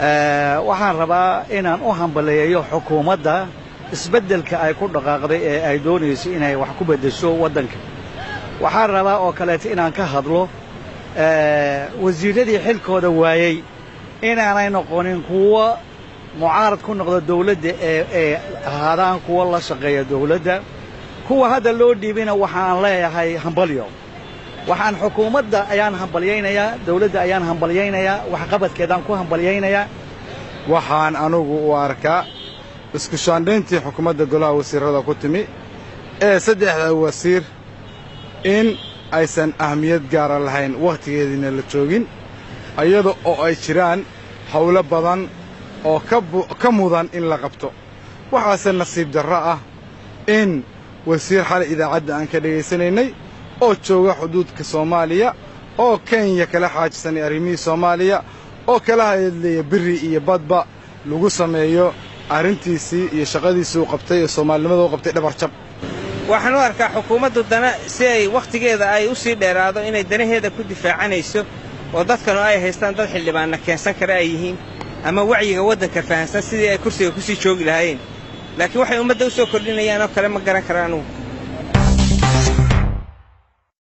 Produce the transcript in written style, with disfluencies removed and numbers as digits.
waxaan rabaa inaan u hambaleeyo xukuumadda isbeddelka ay ku dhaqaaqday ee ay doonayso inay wax ku beddesho waddanka waxaan rabaa oo kaleeto inaan ka hadlo wasiirradii xilkooda waayey inaanay noqonin kuwa mucaarad ku noqda dawladda ee ahaadaan kuwa la shaqeeya dawladda kuwa hadda loo dhiibina waxaan leeyahay hambalyo waxaan xukuumadda ayaan hambalyaynayaa dawladda ayaan hambalyaynayaa waxqabadkeedaan ku hambalyaynayaa waxaan anugu u arkaa isku shaandhayntii xukuumadda golaha wasiirrada ku timi ee saddexda wasiir in aysan ahmiyad gaara lahayn wakhtigeediina la joogin iyada oo ay jiraan hawlo badan oo ka mudan in la qabto waxaase nasiib darro ah in wasiir xalay idaacadda aan ka dhegaysanaynay oo jooga xuduudka Soomaaliya oo Kenya kala xaajisanay arrimihii Soomaaliya oo kala hadleeya biri iyo badba lagu sameeyo arrintiisii iyo shaqadiisii uu qabtay ee Soomaalinimada uu qabtay dhabar jab waxaan u arkaa xukuumaddu dana si ay waqtigeeda ay u sii dheeraado inay danaheeda ku difaacanayso oo dadkanu ay haystaan dad xildhibaanna keensan kara ay yihiin ama wacyiga waddanka fahansan sidii ay kursiga ku sii joogi lahaayeen laakiin waxay ummadda u soo kordhinayaan oo kale ma garan karaan